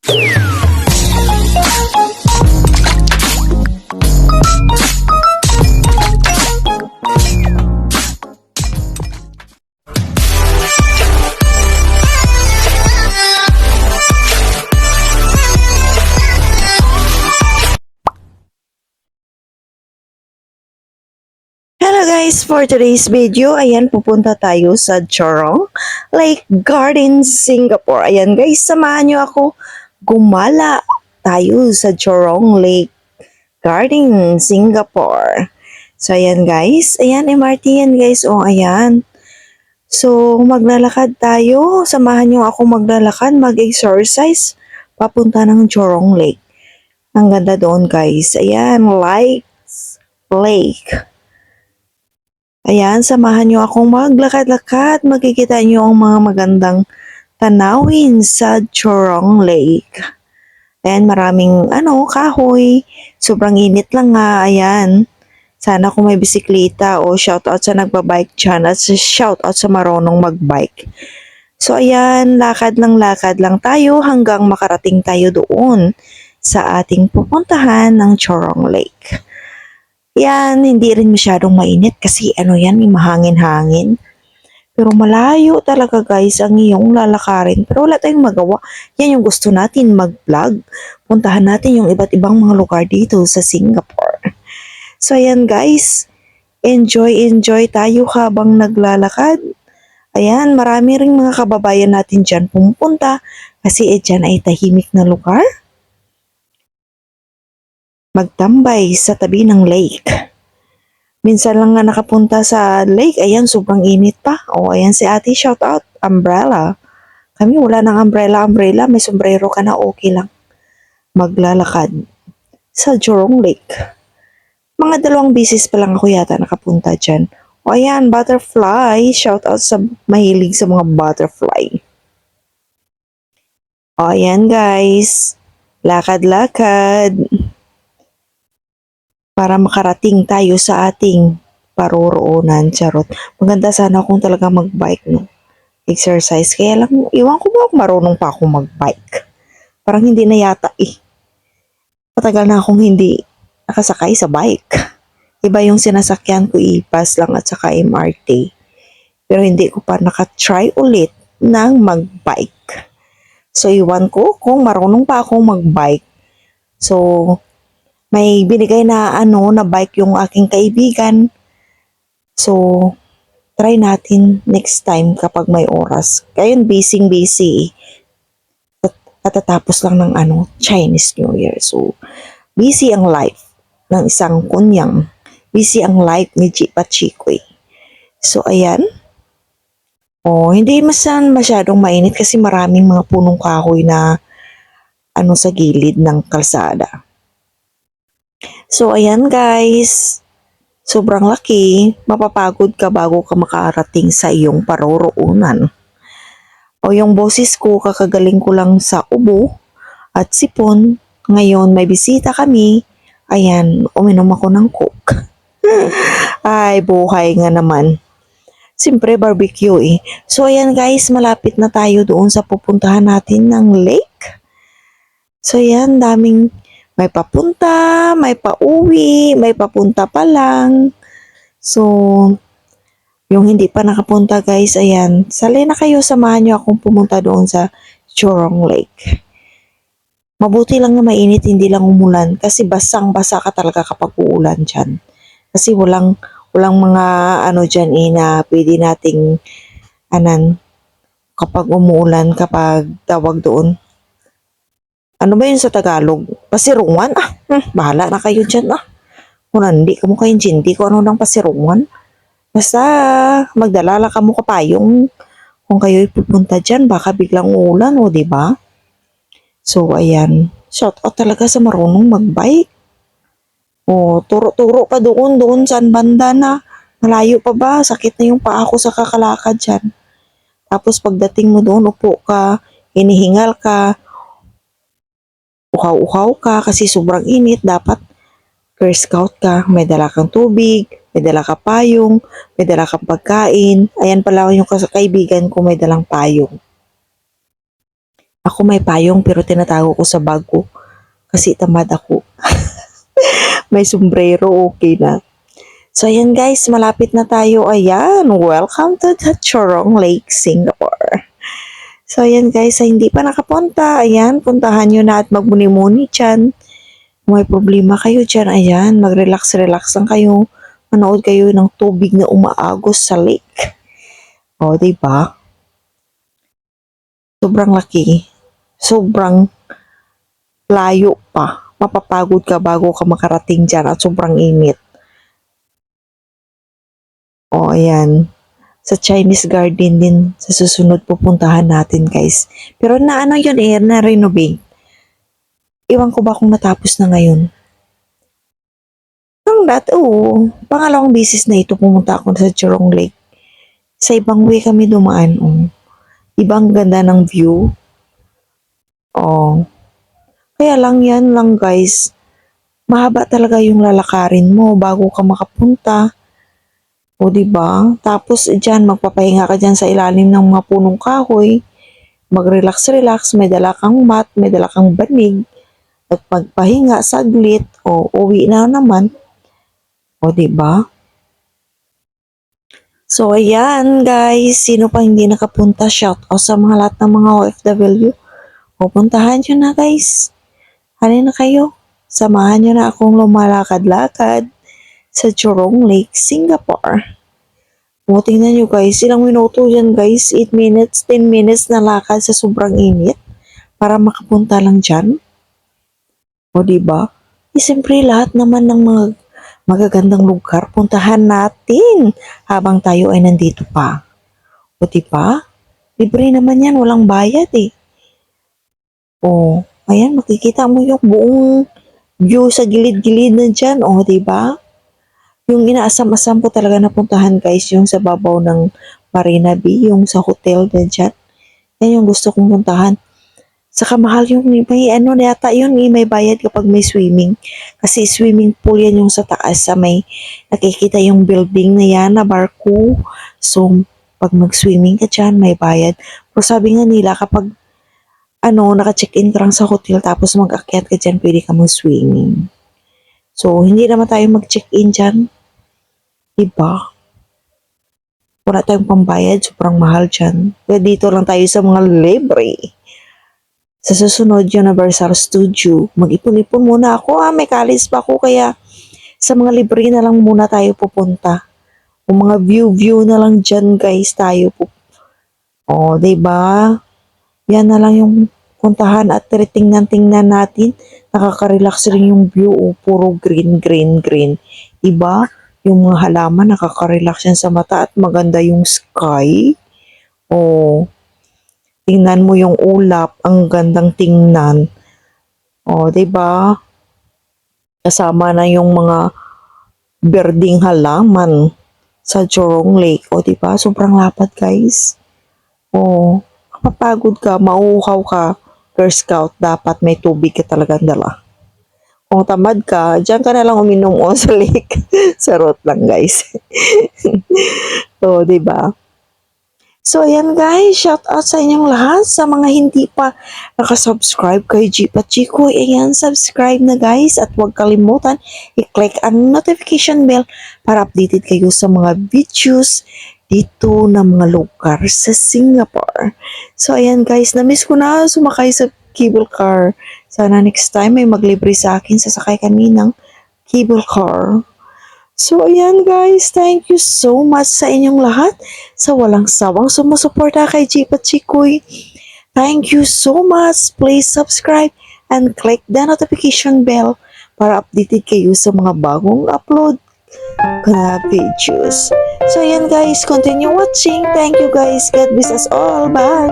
Hello guys, for today's video, ayan, pupunta tayo sa Chorong Lake Garden, Singapore. Ayan guys, samahan nyo ako gumala tayo sa Chorong Lake Garden, Singapore. So ayan guys, ayan MRT yan guys, oh ayan. So maglalakad tayo, samahan nyo ako maglalakad, mag-exercise, papunta ng Chorong Lake. Ang ganda doon guys, ayan, Lake. Ayan, samahan nyo akong maglakad-lakad. Makikita nyo ang mga magandang tanawin sa Chorong Lake. Ayan, maraming kahoy. Sobrang init lang nga. Ayan. Sana kung may bisikleta o shoutout sa nagbabike dyan at shoutout sa marunong magbike. So ayan, lakad lang tayo hanggang makarating tayo doon sa ating pupuntahan ng Chorong Lake. Yan, hindi rin masyadong mainit kasi yan, may mahangin-hangin. Pero malayo talaga guys ang iyong lalakarin. Pero wala tayong magawa. Yan yung gusto natin mag-vlog. Puntahan natin yung iba't ibang mga lugar dito sa Singapore. So ayan guys, enjoy tayo habang naglalakad. Ayan, marami ring mga kababayan natin dyan pumupunta kasi dyan ay tahimik na lugar. Magtambay sa tabi ng lake. Minsan lang nga nakapunta sa lake, ayan, sobrang init pa. O, ayan si ate, shout out, umbrella. Kami wala ng umbrella, may sombrero ka na, okay lang. Maglalakad sa Chorong Lake. Mga 2 beses pa lang ako yata nakapunta dyan. O, ayan, butterfly, shout out sa mahilig sa mga butterfly. O, ayan guys, lakad-lakad para makarating tayo sa ating paroroonan, charot. Maganda sana kung talaga magbike, no? Exercise. Kaya lang, iwan ko ba marunong pa ako magbike? Parang hindi na yata eh. Matagal na akong hindi nakasakay sa bike. Iba yung sinasakyan ko, bus lang at saka MRT. Pero hindi ko pa nakatry ulit ng magbike. So, iwan ko kung marunong pa akong magbike. So, may binigay na na bike yung aking kaibigan. So, try natin next time kapag may oras. Ngayon, busy. Katatapos lang ng Chinese New Year. So, busy ang life ng isang kunyang. Busy ang life ni Jipa Chikoy. So, ayan. Hindi masyadong mainit kasi maraming mga punong kahoy na sa gilid ng kalsada. So, ayan guys, sobrang laki, mapapagod ka bago ka makarating sa iyong paroroonan. O yung boses ko, kakagaling ko lang sa ubo at sipon. Ngayon, may bisita kami. Ayan, uminom ako ng coke. Ay, buhay nga naman. Siyempre, barbecue eh. So, ayan guys, malapit na tayo doon sa pupuntahan natin ng lake. So, ayan, daming may papunta, may pauwi, may papunta pa lang. So, yung hindi pa nakapunta guys, ayan, sali na kayo, samahan nyo akong pumunta doon sa Chorong Lake. Mabuti lang na mainit, hindi lang umulan kasi basang-basa ka talaga kapag uulan dyan. Kasi walang mga dyan na pwede nating kapag umuulan, kapag tawag doon. Ano ba yun sa Tagalog? Pasirungan? Bahala na kayo dyan Kung hindi ka mo kayong hindi ko ng pasirungan. Basta magdalala ka mo kapayong kung kayo'y pupunta dyan, baka biglang uulan diba? So, ayan. Shout out talaga sa marunong magbike. Turo-turo pa doon saan banda na. Malayo pa ba? Sakit na yung paa ko sa kakalakad dyan. Tapos pagdating mo doon, upo ka, hinihingal ka, uhaw-uhaw ka kasi sobrang init. Dapat Girl Scout ka, may dala kang tubig, may dala ka payong, may dala kang pagkain. Ayan pala yung kaibigan ko, may dalang payong. Ako may payong pero tinatago ko sa bag ko kasi tamad ako. May sombrero, okay na. So, ayan guys, malapit na tayo. Ayan, welcome to the Chorong Lake, Singapore. So, ayan guys, sa hindi pa nakapunta, ayan, puntahan nyo na at magmuni-muni dyan. Kung may problema kayo dyan, ayan, mag-relax-relax lang kayo. Manood kayo ng tubig na umaagos sa lake. O, diba? Sobrang laki. Sobrang layo pa. Mapapagod ka bago ka makarating dyan at sobrang init. O, ayan. Sa Chinese Garden din sa susunod pupuntahan natin, guys. Pero na ano yun na-renovate. Iwan ko ba kung natapos na ngayon? Oo. Pangalawang beses na ito pumunta ako sa Jurong Lake. Sa ibang way kami dumaan, oh. Ibang ganda ng view. Oh. Kaya lang yan lang, guys. Mahaba talaga yung lalakarin mo bago ka makapunta. O, diba? Tapos, dyan, magpapahinga ka dyan sa ilalim ng mga punong kahoy. Mag-relax-relax, may dala kang mat, may dala kang banig. At pagpahinga saglit, o uwi na naman. O, diba? So, ayan, guys. Sino pa hindi nakapunta? Shout out sa mga lahat ng mga OFW. Pupuntahan nyo na, guys. Halina na kayo. Samahan nyo na akong lumalakad-lakad sa Jurong Lake, Singapore. O, tingnan nyo guys, ilang minuto yan guys, 8 minutes, 10 minutes na lakad sa sobrang init para makapunta lang dyan. O, diba? Siyempre, lahat naman ng mga magagandang lugar, puntahan natin habang tayo ay nandito pa. O, diba? Libre naman yan, walang bayad eh. O, ayan, makikita mo yung buong view sa gilid-gilid na dyan. O, diba? Yung inaasam-asam ko talaga napuntahan guys, yung sa babaw ng Marina Bay, yung sa hotel na dyan. Yan yung gusto kong puntahan. Saka mahal yung may ano na yata yun, may bayad kapag may swimming. Kasi swimming pool yan yung sa taas, sa may nakikita yung building na yan na barko. So, pag mag-swimming ka dyan, may bayad. Pero sabi nga nila, kapag naka-check-in ka lang sa hotel tapos mag-akyat ka dyan, pwede ka mag-swimming. So, hindi naman tayo mag-check-in dyan. Diba? Wala tayong pambayad, sobrang mahal dyan. Kaya dito lang tayo sa mga libre. Sa susunod, Universal Studio, mag-ipon-ipon muna ako. May college pa ako, kaya sa mga libre na lang muna tayo pupunta. O mga view-view na lang dyan, guys, tayo po. O, diba? Yan na lang yung puntahan at tingnan natin. Nakaka-relax rin yung view. O, puro green, green, green. Diba? Yung mga halaman, nakaka-relax yan sa mata at maganda yung sky. O, tingnan mo yung ulap, ang gandang tingnan. O, 'di ba? Kasama na yung mga berding halaman sa Jurong Lake. O, 'di ba? Sobrang lapad, guys. O, kapapagod ka, mauuhaw ka, Girl Scout, dapat may tubig ka talagang dala. Kung tamad ka, diyan ka na lang uminom o sa lake. Sarot lang, guys. O, 'di ba? So, ayan guys, shout out sa inyong lahat. Sa mga hindi pa nakasubscribe kay Jeepa Chico, ayan, subscribe na guys. At huwag kalimutan, i-click ang notification bell para updated kayo sa mga videos dito na mga lugar sa Singapore. So, ayan guys, na-miss ko na sumakay sa cable car. Sana next time may maglibre sa akin, sasakay kami ng cable car. So, ayan guys, thank you so much sa inyong lahat sa walang sawang sumusuporta kay Jeepa Chikoy. Thank you so much. Please subscribe and click the notification bell para updated kayo sa mga bagong upload na videos. So, ayan guys, continue watching. Thank you guys. God bless us all. Bye!